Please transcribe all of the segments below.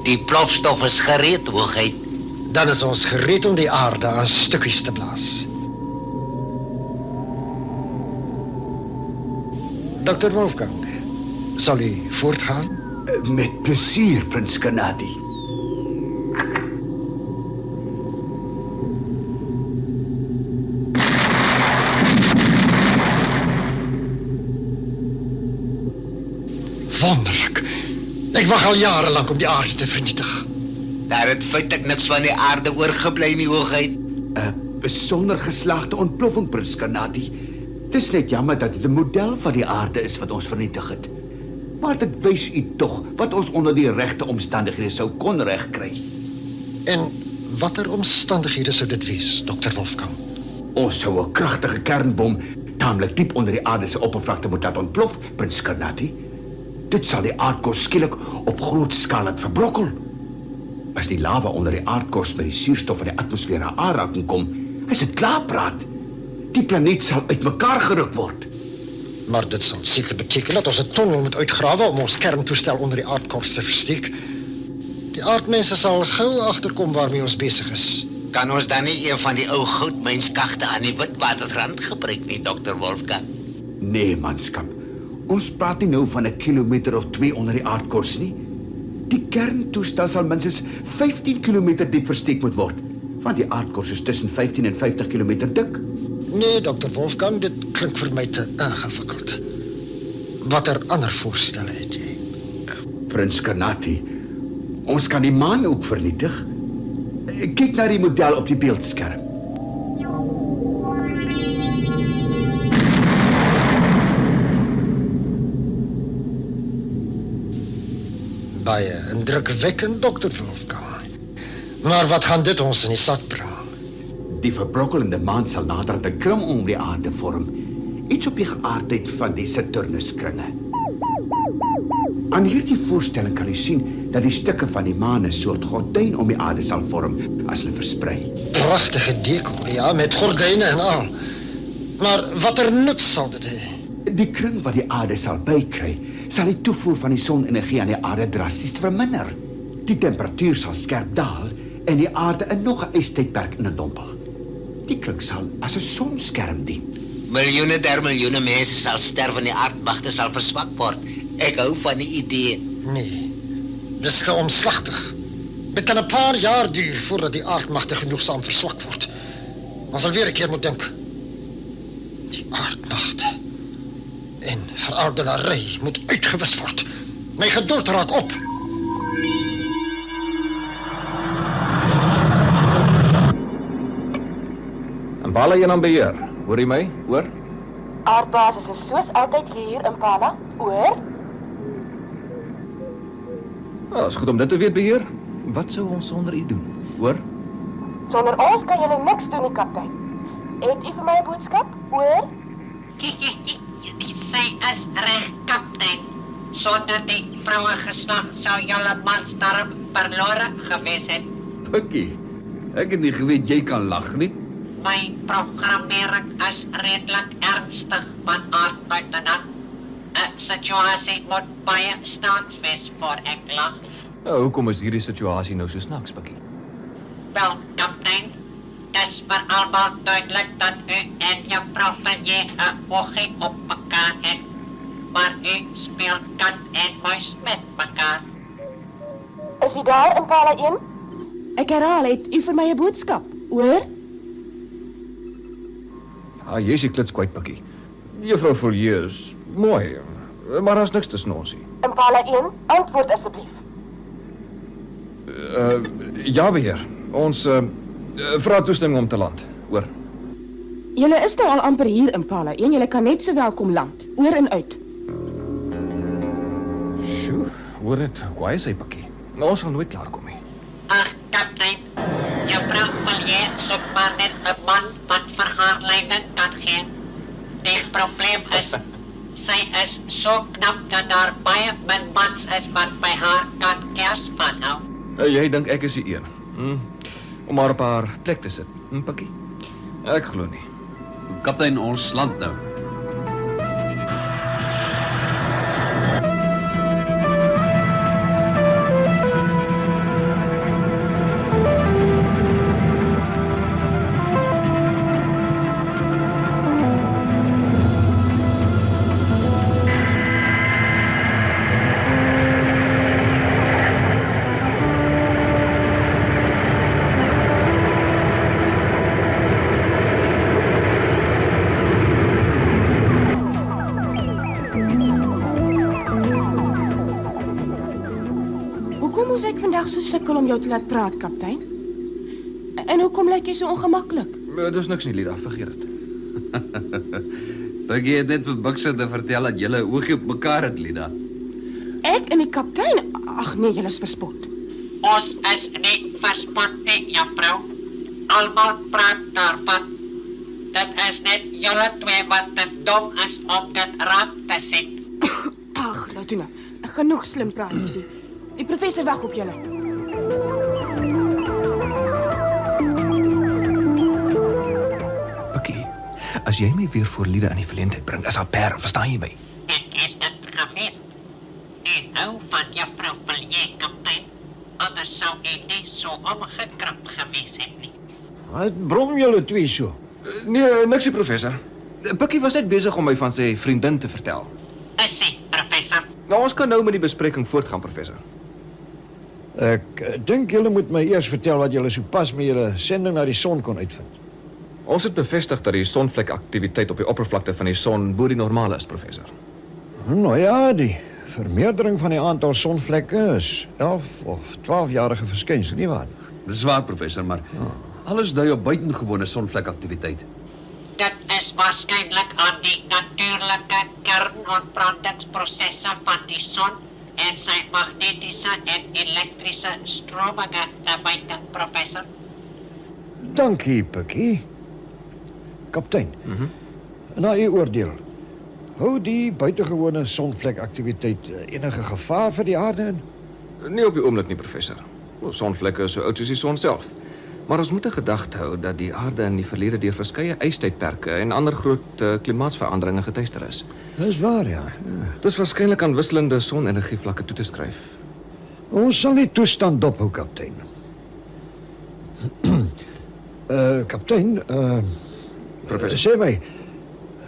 Die plofstof is gereed, hoogheid. Dan is ons gereed om die aarde aan stukjes te blaas. Dr. Wolfgang, zal u voortgaan? Met plesier, prins Kanadi. Wonderlijk. Ik wacht al jarenlang om die aarde te vernietigen. Daar het feitlik niks van die aarde oorgebly nie, hoogheid. 'n Besonder geslaagde ontploffing, prins Kanadi. Het is net jammer dat dit 'n model van die aarde is wat ons vernietig het. Maar dit wys u tog wat ons onder die regte omstandighede sou kon regkry. En watter omstandigheden zou dit wees, Dr. Wolfgang? Ons sou 'n kragtige kernbom taamlik diep onder die aarde se oppervlakte moet laat ontplof, prins Kanadi. Dit sal die aardkors skielik op groot skaal laat verbrokkel. As die lava onder die aardkors met die suurstof van die atmosfeer in aanraking kom, is dit klaarpraat. Die planeet sal uitmekaar geruk word. Maar dit zal zeker betekenen dat ons een tunnel moet uitgraven om ons kerntoestel onder die aardkorst te versteken. Die aardmensen zal gauw achterkomen waarmee ons bezig is. Kan ons dan nie een van die ou goudmynskagte aan die Witwatersrand gebruik nie, Dr. Wolfgang? Nee, manskap. Ons praat nie nou van 'n kilometer of 2 onder die aardkors nie. Die kerntoestel sal minstens 15 kilometer diep versteek moet word, want die aardkors is tussen 15 en 50 kilometer dik. Nee, Dr. Wolfgang, dit klinkt voor mij te ingewikkeld. Wat er ander voorstellen het jy? Prins Kanati, ons kan die maan ook vernietig. Kyk na die model op die beeldskerm. Baie indrukwekkend, Dr. Wolfgang. Maar wat gaan dit ons in die zak brengen? Die verbrokkelende maan sal naderhand 'n kring om die aarde vorm. Iets op die geaardheid van die Saturnuskringe. Aan hierdie voorstelling kan u sien dat die stukke van die maan 'n soort gordyn om die aarde sal vorm as hulle versprei. Prachtige decor, ja, met gordijnen en al. Maar wat er nut zal dit hê? Die kring wat die aarde sal bykry, sal die toevoer van die sonenergie aan die aarde drasties verminder. Die temperatuur sal skerp daal en die aarde in nog 'n ystydperk indompel. Die kring sal as 'n sonskerm dien. Miljoene der miljoene mense sal sterf en die aardmagte sal verswak word. Ek hou van die idee. Nee, dit is te omslachtig. Het kan een paar jaar duren voordat die aardmachten genoegzaam verzwakt wordt. Dan zal weer een keer moeten denken. Die aardmachten en verordenarij moet uitgewist worden. Mijn geduld raakt op. Impala 1 aan beheer. Hoor jy my? Hoor? Aardbasis is soos altyd hier, Impala. Oor? Ja, is goed om dit te weet, beheer. Wat sou ons sonder u doen? Hoor? Sonder ons kan julle niks doen, nie, kaptein. Het u vir my 'n boodskap? Oor? Sy is reg, kaptein. Sonder die vroue geslag sou julle mansdarm verlore gewees het. Pikkie, ek het nie geweet jy kan lag nie. My programmering is redelik ernstig van aard buitenaf. 'n Situasie moet baie snaaks wees voor ek lag. Nou, hoekom is hierdie situasie nou so snaaks, Pikkie? Wel, kaptein, dis vir almal duidelik dat u en juffrou Villiers 'n oogie op mekaar het. Maar u speel kat en muis met mekaar. Is u daar, Impala 1? Ek herhaal, het u vir my 'n boodskap? Oor? Ah, jy is die klits kwyt, Pikkie. Juffrou Villiers is mooi, maar daar's niks tussen ons nie. Impala 1, antwoord asseblief. Ja, beheer. Ons vra toestemming om te land. Hoor. Julle is nou al amper hier, Impala 1. Julle kan net so welkom land. Oor en uit. Sjoe, hoor dit. Kwaai is hy, Pikkie. Maar ons sal nooit klaarkom nie. Ag, kaptein, juffrou Villiers soek maar net 'n man wat vir haar leiding kan gee. Die probleem is, sy is so knap dat daar baie min mans is wat by haar kan kers vashou. Jy dink ek is die een. Om haar op haar plek te sit, Pikkie? Ek glo nie. Kaptein, ons land nou. regtig so sukkel om jou te laat praat, kaptein? En hoekom lyk jy so ongemaklik? Dis niks nie, Lida, vergeet dit. Ek het net vir Bikse te vertel dat julle 'n oogie op mekaar het, Lida. Ek en die kaptein? Ag nee, jy is verspot. Ons is nie verspot nie, juffrou. Almal praat daarvan. Dit is net julle twee wat te dom is om dit raak te sien. Ag, nou toe nou. Genoeg slim praatjies. Die professor wag op julle. Pikkie, as jy my weer voor Lida in die verleentheid bring, is haar père, verstaan jy my? Ek is dit geweet. Ek hou van juffrou Villiers, kaptein. Anders sou ek nie so omgekrap gewees het nie. Wat brom julle twee so? Nee, niksie, professor. Pikkie was net besig om my van sy vriendin te vertel. Is sy, professor? Nou, ons kan nou met die bespreking voortgaan, professor. Ek dink julle moet my eers vertel wat julle sopas met julle sending na die son kon uitvind. Ons het bevestig dat die sonvlekaktiwiteit op die oppervlakte van die son bo die normale is, professor. Nou ja, die vermeerdering van die aantal sonvlekke is 11 of 12-jarige verskynsel, nie waar? Dis waar, professor, maar alles dui op buitengewone sonvlekaktiwiteit. Dit is waarskynlik aan die natuurlike kernontbrandingsprosesse van die son en sy magnetiese en elektriese strominge te buite, professor. Dankie, Pikkie. Kaptein, na u oordeel, hou die buitengewone sonvlekaktiwiteit enige gevaar vir die aarde in? Nie op die oomblik nie, professor. Sonvlekke is so oud soos die son self. Maar ons moet in gedagte hou dat die aarde in die verlede deur verskeie ystydperke en ander groot klimaatsveranderinge getuister is. Dis waar, ja. Dis waarskynlik aan wisselende sonenergievlakke toe te skryf. Ons sal die toestand dophou, kaptein. Kaptein, Professor, sê my,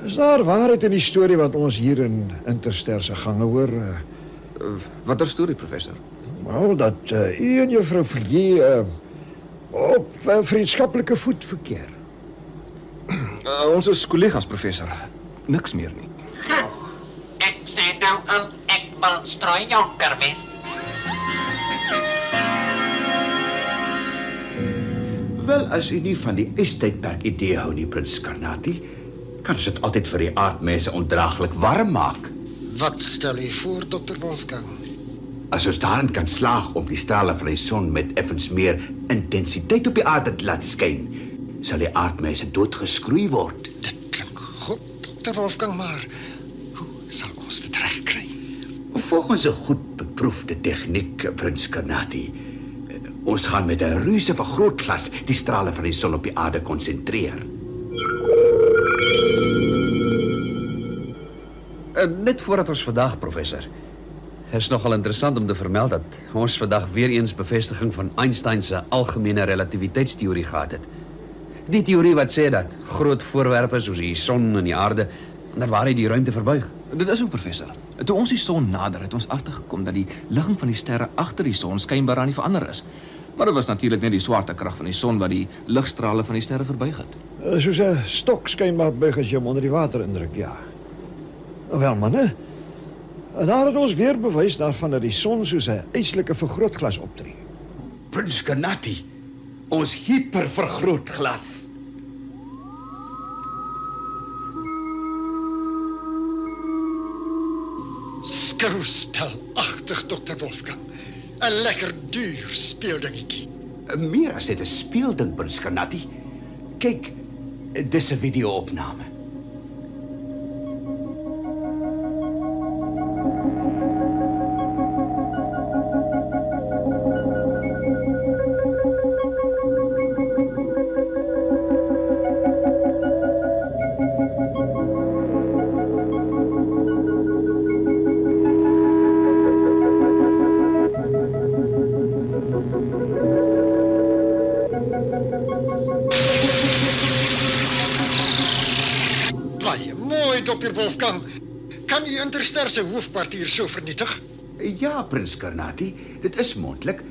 is daar waarheid in die storie wat ons hier in Interster se gange hoor? watter storie, professor? Wel, dat u en juffrou Villiers op vriendskaplike voet verkeer. Ons is kollegas, professor. Niks meer nie. Ek sê nou al, ek wil strooijonker wees. Wel, as u nie van die ystydperk idee hou nie, Prins Scarnati, kan ons dit altyd vir die aardmense ondraaglik warm maak. Wat stel u voor, Dr. Wolfgang? As ons daarin kan slaag om die strale van die son met effens meer intensiteit op die aarde te laat skyn, sal die aardmense doodgeskroei word. Dit klink goed, Dr. Wolfgang, maar hoe sal ons dit regkry? Volgens 'n goed beproefde tegniek, Prins Scarnati, ons gaan met 'n reuse vergrootglas die strale van die son op die aarde konsentreer. Net voordat ons vandag, professor, is nogal interessant om te vermeld dat ons vandag weer eens bevestiging van Einstein se algemene relativiteitsteorie gehad het. Die teorie wat sê dat groot voorwerpe soos die son en die aarde onder waarheid die ruimte verbuig. Dit is ook, professor. Toe ons die son nader, het ons agtergekom dat die ligging van die sterre agter die son skynbaar aan die verander is. Maar dit was natuurlik net die swaartekrag van die son wat die ligstrale van die sterre verbuig het. Soos 'n stok skynbaar buig as jy hom onder die water indruk, ja. Wel, manne, daar het ons weer bewys daarvan dat die son soos 'n yslike vergrootglas optree. Prins Scarnati, ons hypervergrootglas. Skouspelagtig, Dr. Wolfgang. 'n lekker duur speeldingetjie. Meer as dit 'n speelding, Prins Scarnati. Kyk, dis 'n video-opname. Baie mooi, Dr. Wolfgang. Kan u Interster se hoofkwartier so vernietig? Ja, Prins Scarnati, dit is moontlik,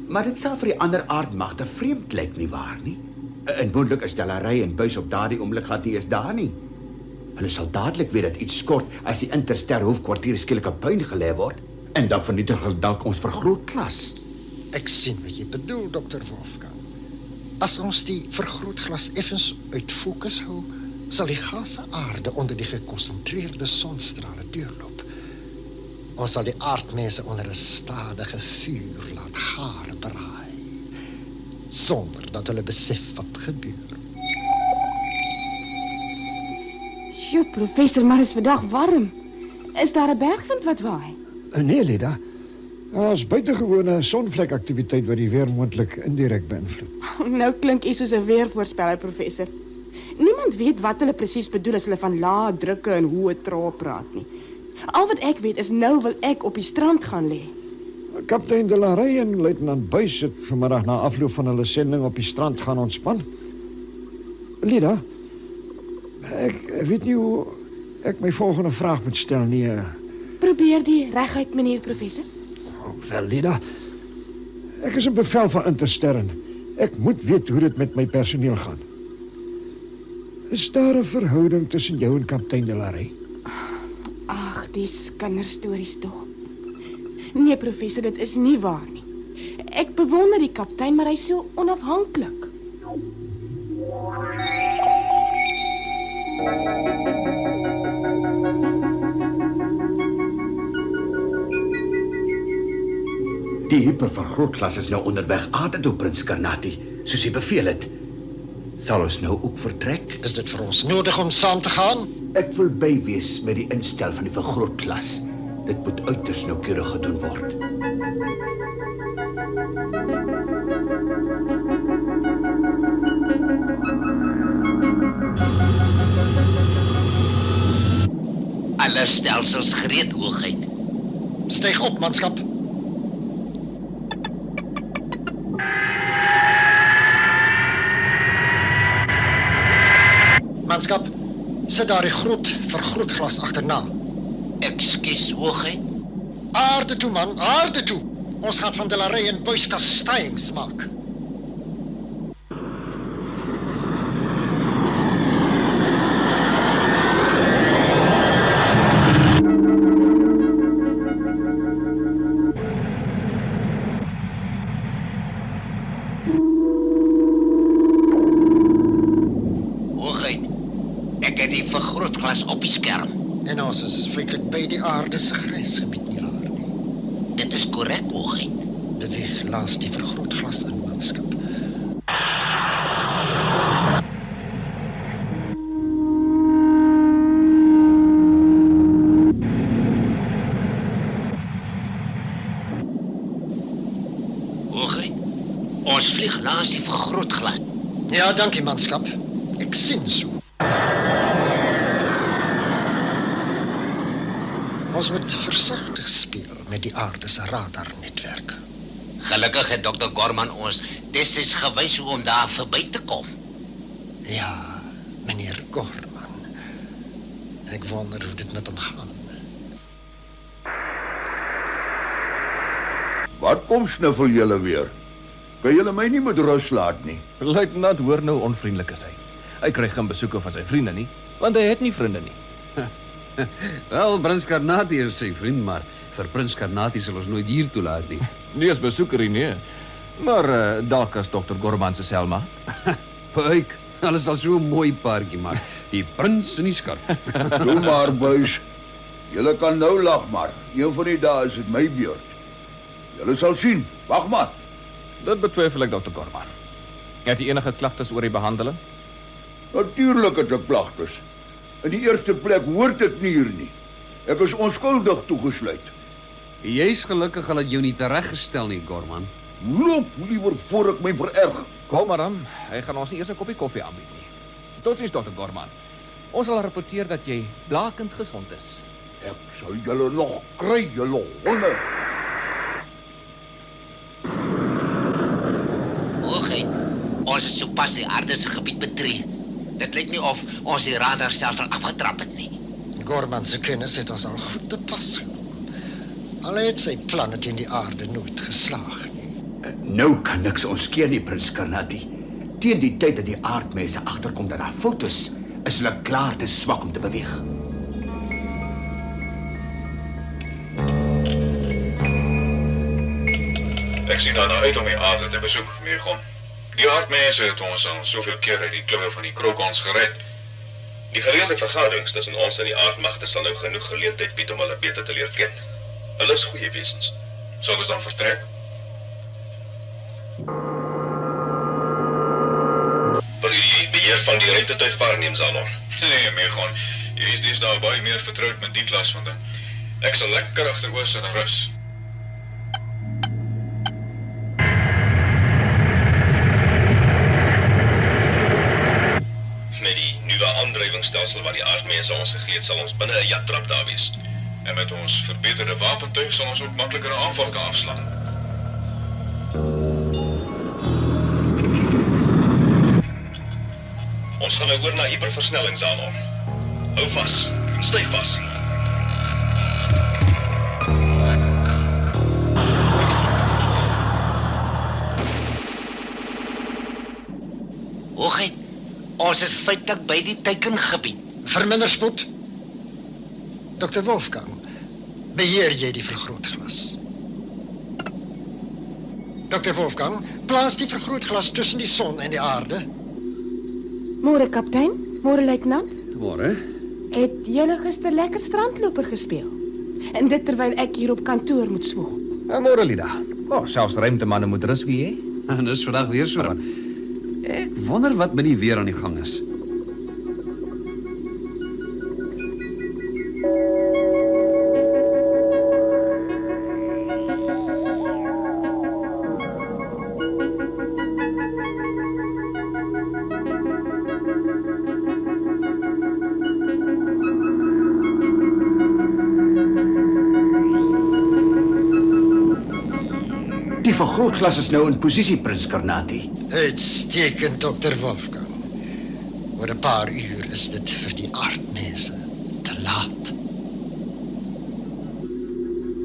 maar dit sal vir die ander aardmagte vreemd lyk, nie waar nie? En moontlik is Stellary en Buys op daardie oomblik glad nie eens daar nie. Hulle sal dadelik weet dat iets skort as die Interster hoofkwartier skielik op puin gelê word, en dan vernietig hulle dalk ons vergrootglas. Ek sien wat jy bedoel, Dr. Wolfgang. As ons die vergrootglas effens uit fokus hou, sal die gase aarde onder die gekonsentreerde sonstrale deurloop. Ons sal die aardmense onder 'n stadige vuur laat gare braai, sonder dat hulle besef wat gebeur. Sjoe, professor, maar is vandag warm. Is daar 'n bergwind wat waai? Nee, Lida. Daar's buitengewone sonvlekaktiwiteit wat die weer moontlik indirek beïnvloed. Nou klink u soos 'n weervoorspeller, professor. Niemand weet wat hulle presies bedoel as hulle van lae drukke en hoë trae praat nie. Al wat ek weet is nou wil ek op die strand gaan lê. Kaptein De La Rey en luitenant Buys het vanmiddag na afloop van hulle sending op die strand gaan ontspan. Lida, ek weet nie hoe ek my volgende vraag moet stel nie. Probeer die reguit, meneer professor. Wel, Lida, ek is 'n bevel van Intersterren. Ek moet weet hoe dit met my personeel gaan. Is daar 'n verhouding tussen jou en kaptein De La Rey? Ag, die kinderstories tog. Nee, professor, dit is nie waar nie. Ek bewonder die kaptein, maar hy's so onafhanklik. Die hypervergrootglas is nou onderweg aarde toe, Prins Karnati, soos jy beveel het. Sal ons nou ook vertrek? Is dit vir ons nodig om saam te gaan? Ek wil bywees met die instel van die vergrootglas. Dit moet uiters noukeurig gedoen word. Alle stelsels gereed, hoogheid. Styg op, manskap. Manskap, sit daar die groot vergrootglas agterna. Ekskuus, hoogheid. Aarde toe, man, aarde toe. Ons gaan van De La Rey en Buys kastyings maak. Hoogheid, ek het die vergrootglas op die skerm. En ons is feitlik by die aarde se grensgebied nie waar nie. Dit is korrek, hoogheid. Beweeg langs die vergrootglas in, manskap. Hoogheid, ons vlieg langs die vergrootglas. Ja, dankie, manskap. Ek sien so. Ons moet versigtig speel met die aarde se radarnetwerk. Gelukkig het Dr. Gorman ons destyds gewys hoe om daar verby te kom. Ja, meneer Gorman. Ek wonder hoe dit met hom gaan. Wat kom snuffel julle weer? Kan julle my nie met rus laat nie? Luitenant hoor nou onvriendelik is hy. Hy kry geen besoeke van sy vriende nie, want hy het nie vriende nie. Wel, Prins Karnati is sy vriend, maar vir Prins Karnati sal ons nooit hier toelaat nie. Nie as besoeker nie, nee. Maar dalk as Dr. Gorman se Selma. Kyk, hulle sal so 'n mooi paartjie maak. Die prins en die skat. Doe maar, Buys. Julle kan nou lag maar. Een van die dae is dit my beurt. Julle sal sien. Wag maar. Dit betwyfel ek, Dr. Gorman. Het jy enige klagtes oor die behandeling? Natuurlik het ek klagtes. In die eerste plek hoort ek nie hier nie. Ek is onskuldig toegesluit. Jy's gelukkig hulle het jou nie tereggestel nie, Gorman. Loop liewer voor ek my vererg. Kom maar dan, hy gaan ons nie eers 'n koppie koffie aanbied nie. Totsiens, Dr. Gorman. Ons sal rapporteer dat jy blakend gesond is. Ek sal julle nog kry, julle honde. Hoogheid, ons het sopas die aarde se gebied betree. Dit lyk nie of ons die radarstelsel afgetrap het nie. Gorman se kennis het ons al goed te pas gekom. Al het sy planne teen die aarde nooit geslaag nie. Nou kan niks ons keer nie, Prins Karnati. Teen die tyd dat die aardmense agterkom dat daar fout is hulle klaar te swak om te beweeg. Ek Ek sien daarna uit om die aarde te besoek, Megon. Die aardmense het ons al soveel keer uit die kloue van die krokons gered. Die gereelde vergaderings tussen ons en die aardmagte sal nou genoeg geleentheid bied om hulle beter te leer ken. Hulle is goeie wesens. Sal ons dan vertrek? Wil jy die beheer van die ruimtetuig waarneem, Zalor? Nee, Megon. Jy is deesdae baie meer vertroud met die klas van ding. Ek sal lekker agteroor sit en rus. Met die nuwe aandrywingsstelsel wat die aardmense ons gegee het, sal ons binne 'n jattrap daar wees. En met ons verbeterde wapentuig sal ons ook makliker 'n aanval kan afslaan. Ons gaan nou oor na hyperversnelling, Zalor. Hou vas, styf vas. Hoogheid, ons is feitelik by die teikengebied. Verminder spoed. Dr. Wolfgang, beheer jy die vergrootglas? Dr. Wolfgang, plaas die vergrootglas tussen die son en die aarde. Môre kaptein, môre luitenant. Môre. Het julle gister lekker strandloper gespeel? En dit terwyl ek hier op kantoor moet swoeg. Môre Lida. Selfs ruimtemanne moet rus wie hè? En dis vandag weer so. Ek wonder wat met die weer aan die gang is. Die vergrootglas is nou in posisie, Prins Karnati. Uitstekend, Dr. Wolfgang. Oor 'n paar uur is dit vir die aardmense te laat.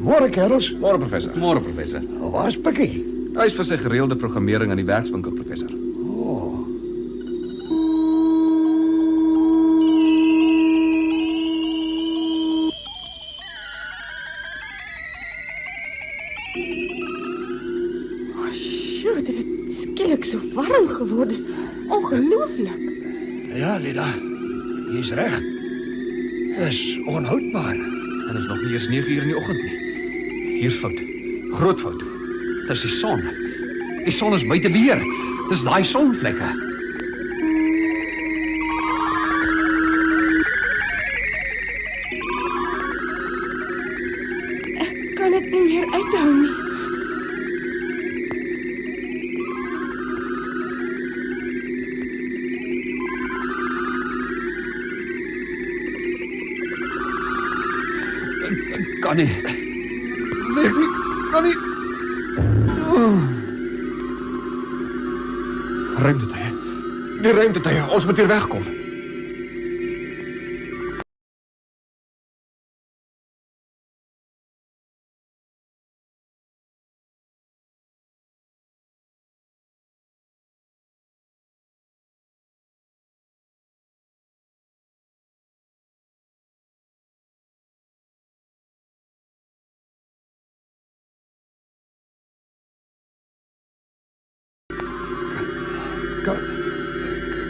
Môre, kerels. Môre professor. Môre, professor. Waar's Pikkie? Hy is vir sy gereelde programmering aan die werkswinkel, professor. Oh. Sjoe, dit het skielik so warm geword. Dis ongelooflik. Ja, Lida. Jy's reg. Dis onhoudbaar. En is nog nie eens 9 uur in die oggend nie. Hier's fout. Groot fout. Dis die son. Die son is buite beheer. Dis daai sonvlekke. Ek kan dit nie meer uithou nie. Kan nie. Weg nie. Kan nie. Ruimtetuie. Die ruimtetuie. Ons moet hier wegkom.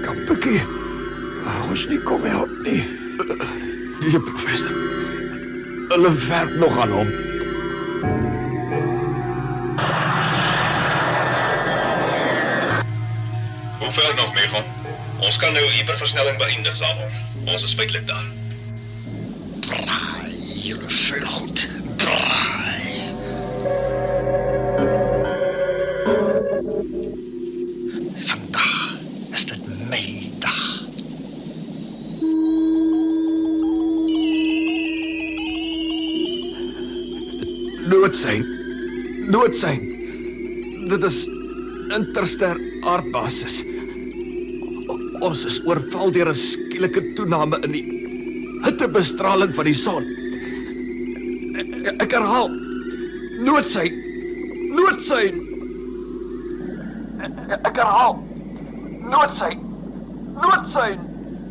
Kan Pikkie ons nie kom help nie. Die professor. Hulle werk nog aan hom. Hoe ver nog, Megon? Ons kan nou hyperversnelling beëindig, Zalor. Ons is feitelik daar. Draai, julle veel goed. Draai. Vandag is dit my dag. Noodsein. Noodsein. Dit is interster aardbasis. Ons is oorval deur 'n skielike toename in die hittebestraling van die son. Ek herhaal. Noodsein. Noodsein. Ek herhaal. Noodsein. Noodsein.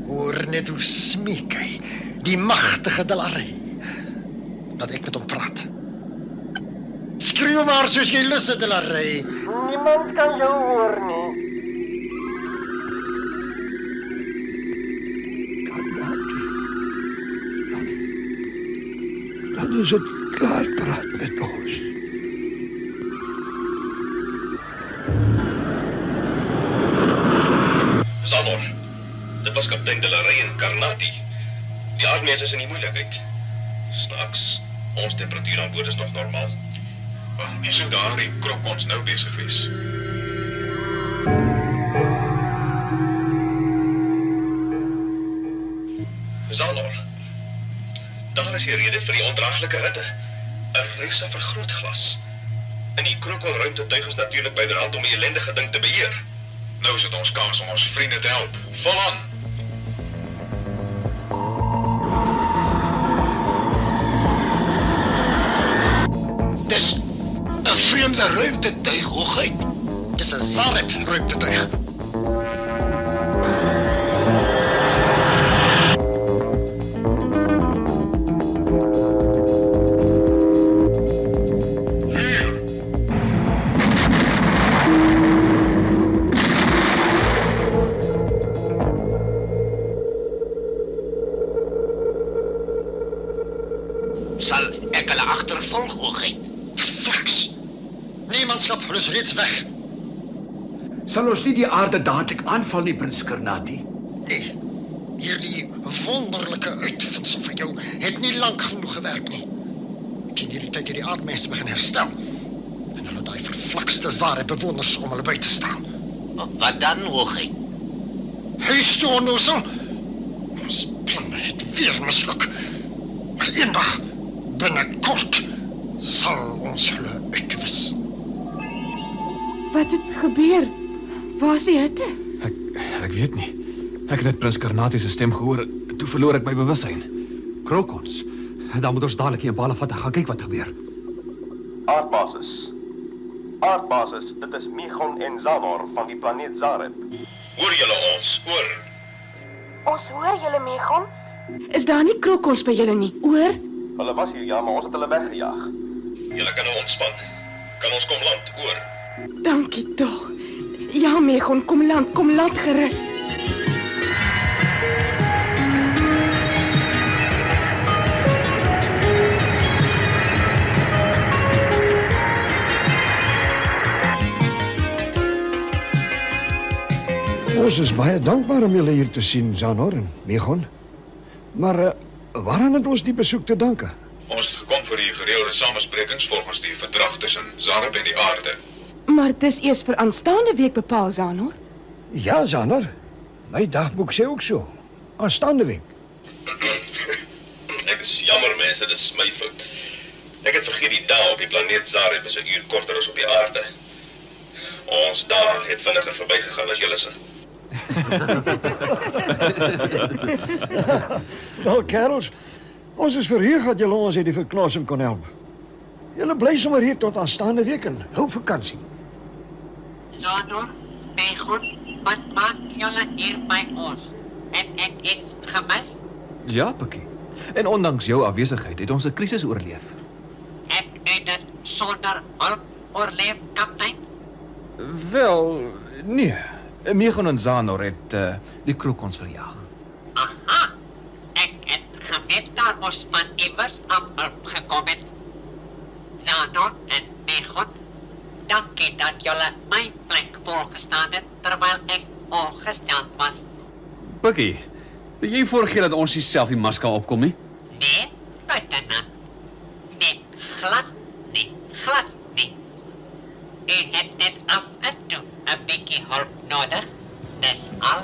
Hoor net hoe smeek hy, die magtige Delarey, dat ek met hom praat. Skreeu maar soos jy lus het, Delarey. Niemand kan jou hoor nie. Dan is het klaar praat met ons. Zanor, dit was kaptein Delarey en Karnati. Die aardmense is in die moeilikheid. Snaaks, ons temperatuur aan boord is nog normaal. Wie sou daar die krokons nou besig wees? Zanor, daar is die rede vir die ondraaglike hitte. 'n Reuse vergrootglas. In die krokonruimtetuig is natuurlik byderhand om die ellendige ding te beheer. Nou is dit ons kans om ons vriende te help. Vol aan! Dis 'n vreemde ruimtetuig, hoogheid. Dis 'n Zarep ruimtetuig. Sal ek hulle agtervolg, hoogheid? Flaks. Niemandskap is reeds weg. Sal ons nie die aarde dadelik aanval nie, prins Karnati? Nee, hierdie wonderlike uitvinding van jou het nie lank genoeg gewerk nie. Teen hierdie tyd het die aardmense begin herstel. En hulle daai vervlakste Zarep-bewoners om hulle by te staan. Wat dan, hoogheid? Huis toe, onnozel. Ons planne het weer misluk. Maar eendag, binnekort, sal ons hulle uitwis. Wat het gebeur? Waar is die hitte? Ek weet nie. Ek het net prins Karnati se stem gehoor, toe verloor ek my bewussyn. Krokons. Dan moet ons dadelik hier in Balafat gaan kyk wat gebeur. Aardbasis. Aardbasis, dit is Michon en Zanor van die planeet Zarep. Hoor julle ons, hoor? Ons hoor julle, Megon. Is daar nie krokons by julle nie, oor? Hulle was hier, ja, maar ons het hulle weggejaag. Julle kan nou ontspan. Kan ons kom land, hoor? Dankie tog. Ja, Megon, kom land gerus. Ons is baie dankbaar om julle hier te sien, Zanor en Megon. Maar waaraan het ons die besoek te danke? Ons het gekom vir die gereelde samesprekings volgens die verdrag tussen Zarep en die aarde. Maar dis eers vir aanstaande week bepaal, Zanor. Ja, Zanor. My dagboek sê ook so. Aanstaande week. Ek is jammer, mense, dit is my fout. Ek het vergeet die dae op die planeet Zarep is 'n uur korter as op die aarde. Ons dae het vinniger verbygegaan as julle se. Wel, kerels, ons is verheug dat julle ons uit die verknossing kon help. Julle bly sommer hier tot aanstaande week en hou vakansie. Zanor, Megon, wat maak julle hier by ons? Het ek iets gemis? Ja, Pikkie. En ondanks jou afwesigheid het ons 'n krisis oorleef. Heb u dit sonder hulp oorleef, kaptein? Wel, nee. Megon en Zanor het die krokons verjaag. Aha, ek het geweet daar moes van iewers aan hulp gekom het. Zanor en Megon, dankie dat julle my plek volgestaan het terwyl ek ongesteld was. Pikkie, wil jy voorgee dat ons nie self die mas kan opkom nie? Nee, luitenant. Nee, glad nie. U het net af en toe 'n bietjie hulp nodig. Dis al.